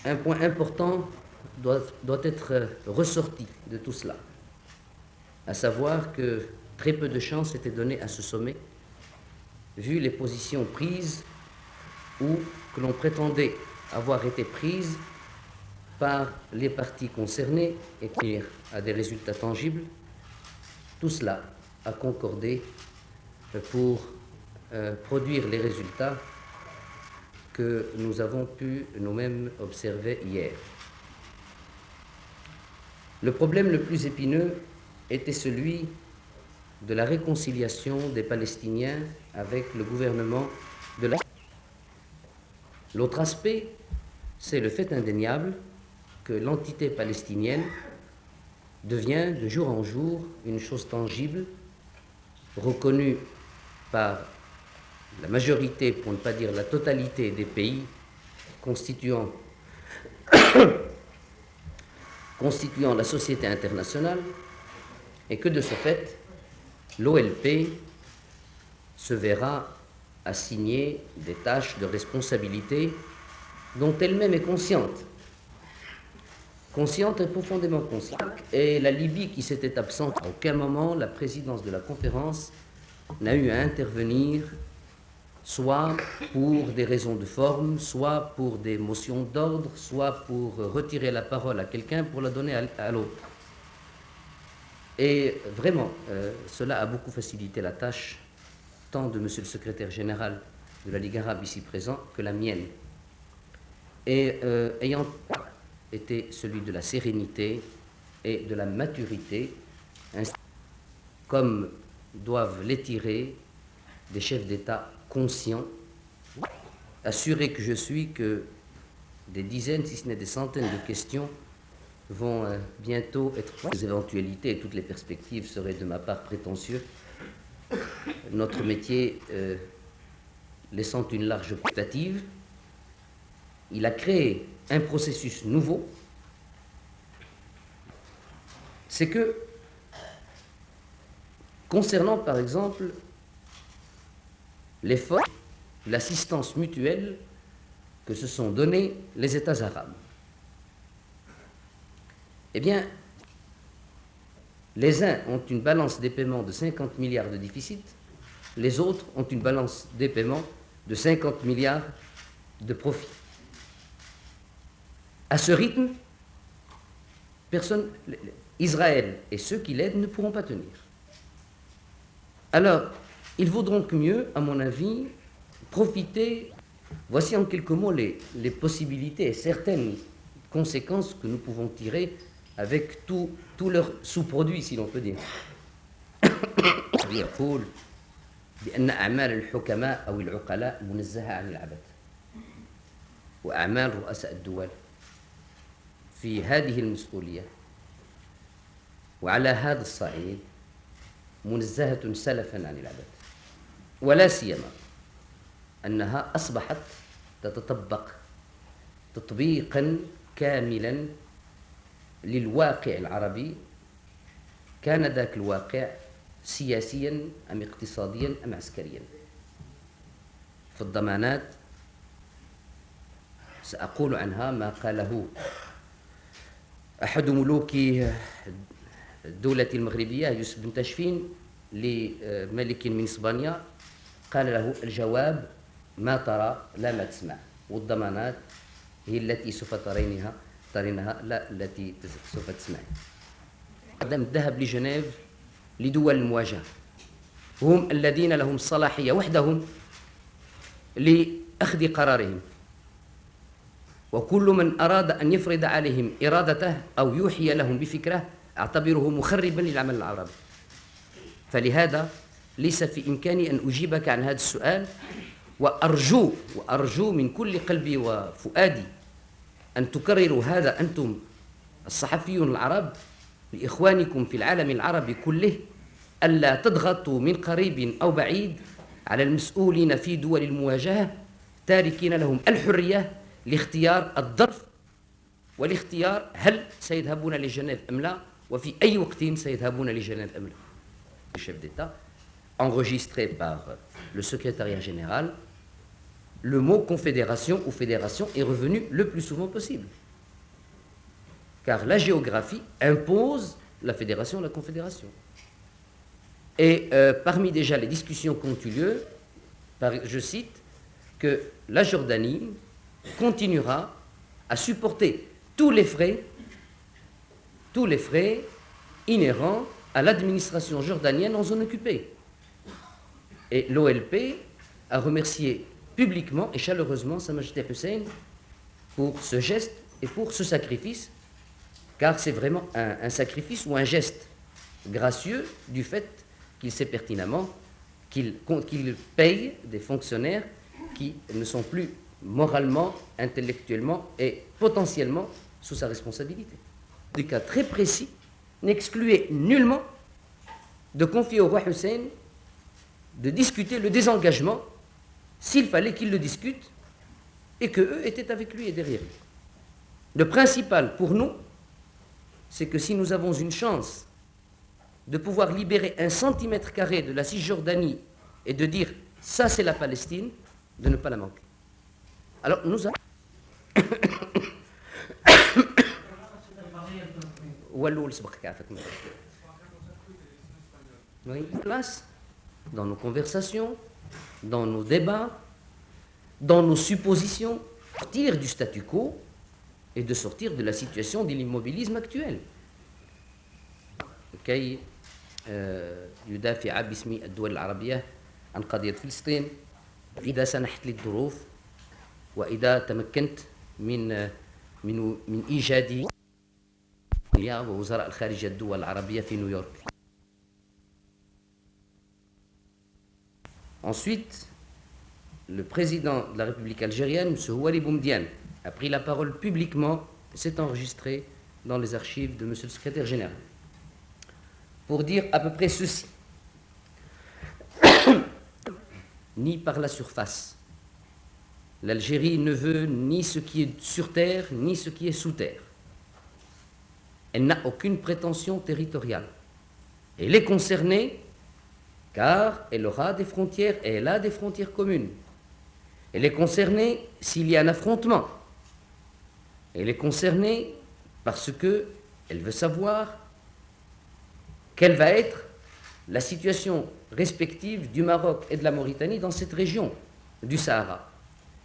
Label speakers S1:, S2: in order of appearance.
S1: un point important doit être ressorti de tout cela, à savoir que très peu de chance était donnée à ce sommet, vu les positions prises ou que l'on prétendait avoir été prises par les parties concernées et conduire à des résultats tangibles. Tout cela a concordé pour produire les résultats que nous avons pu nous-mêmes observer hier. Le problème le plus épineux était celui de la réconciliation des Palestiniens avec le gouvernement de la... L'autre aspect, c'est le fait indéniable que l'entité palestinienne devient de jour en jour une chose tangible, reconnue par la majorité, pour ne pas dire la totalité des pays constituant la société internationale, et que de ce fait, l'OLP se verra assigner des tâches de responsabilité dont elle-même est consciente et profondément consciente. Et la Libye qui s'était absente, à aucun moment la présidence de la conférence n'a eu à intervenir, soit pour des raisons de forme, soit pour des motions d'ordre, soit pour retirer la parole à quelqu'un pour la donner à l'autre. Et vraiment, cela a beaucoup facilité la tâche, tant de monsieur le secrétaire général de la Ligue arabe ici présent que la mienne. Et ayant été celui de la sérénité et de la maturité, comme doivent l'étirer des chefs d'État conscients, assurés que je suis que des dizaines, si ce n'est des centaines de questions vont bientôt être... Les éventualités et toutes les perspectives seraient de ma part prétentieux. Notre métier laissant une large perspective, il a créé un processus nouveau. C'est que, concernant par exemple l'effort, l'assistance mutuelle que se sont donnés les États arabes, eh bien, les uns ont une balance des paiements de 50 milliards de déficit, les autres ont une balance des paiements de 50 milliards de profit. À ce rythme, Israël et ceux qui l'aident ne pourront pas tenir. Alors, il vaut donc mieux, à mon avis, profiter. Voici en quelques mots les possibilités et certaines conséquences que nous pouvons tirer avec tous leurs sous-produits, si l'on peut dire. يقول بأن أعمال الحكماء أو العقلاء منزهة عن العبث، وأعمال رؤساء الدول في هذه المسؤولية وعلى هذا الصعيد منزهة سلفا عن العبث، ولا سيما أنها أصبحت تتطبق تطبيقا كاملا للواقع العربي، كان ذاك الواقع سياسيا أم اقتصاديا أم عسكريا. في الضمانات سأقول عنها ما قاله أحد ملوك الدولة المغربية يوسف بن تاشفين لملك من إسبانيا، قال له الجواب ما ترى لا ما تسمع، والضمانات هي التي سوف ترينها لا التي سوف تسمعين. قدم الذهب لجنيف لدول المواجهة، هم الذين لهم الصلاحية وحدهم لأخذ قرارهم، وكل من أراد أن يفرض عليهم إرادته أو يوحي لهم بفكرة أعتبره مخربا للعمل العربي. فلهذا ليس في إمكاني أن أجيبك عن هذا السؤال، وأرجو من كل قلبي وفؤادي أن تكرروا هذا أنتم الصحفيون العرب لإخوانكم في العالم العربي كله، ألا تضغطوا من قريب أو بعيد على المسؤولين في دول المواجهة، تاركين لهم الحرية لاختيار الظرف والاختيار هل سيذهبون لجنيف أم لا، وفي أي وقت سيذهبون لجنيف أم لا. Le chef d'État, enregistré par le secrétariat général, le mot confédération ou fédération est revenu le plus souvent possible. Car la géographie impose la fédération, la confédération. Et parmi déjà les discussions qui ont eu lieu, je cite, que la Jordanie continuera à supporter tous les frais inhérents à l'administration jordanienne en zone occupée. Et l'OLP a remercié publiquement et chaleureusement Sa Majesté Hussein pour ce geste et pour ce sacrifice, car c'est vraiment un sacrifice ou un geste gracieux du fait qu'il sait pertinemment qu'il paye des fonctionnaires qui ne sont plus moralement, intellectuellement et potentiellement sous sa responsabilité. Des cas très précis n'excluaient nullement de confier au roi Hussein de discuter le désengagement s'il fallait qu'il le discute et qu'eux étaient avec lui et derrière lui. Le principal pour nous, c'est que si nous avons une chance de pouvoir libérer 1 centimètre carré de la Cisjordanie et de dire ça c'est la Palestine, de ne pas la manquer. Alors nous avons place dans nos conversations, dans nos débats, dans nos suppositions, sortir du statu quo et de sortir de la situation de l'immobilisme actuel. كي يدافع باسم الدول العربية عن قضية فلسطين إذا سنحت لي الظروف وإذا تمكنت من إيجاد ووزراء الخارجية الدول العربية في نيويورك. Ensuite, le président de la République algérienne, M. Houari Boumediene, a pris la parole publiquement, s'est enregistré dans les archives de M. le secrétaire général, pour dire à peu près ceci. Ni par la surface, l'Algérie ne veut ni ce qui est sur terre, ni ce qui est sous terre. Elle n'a aucune prétention territoriale. Elle est concernée car elle aura des frontières et elle a des frontières communes. Elle est concernée s'il y a un affrontement. Elle est concernée parce qu'elle veut savoir quelle va être la situation respective du Maroc et de la Mauritanie dans cette région du Sahara.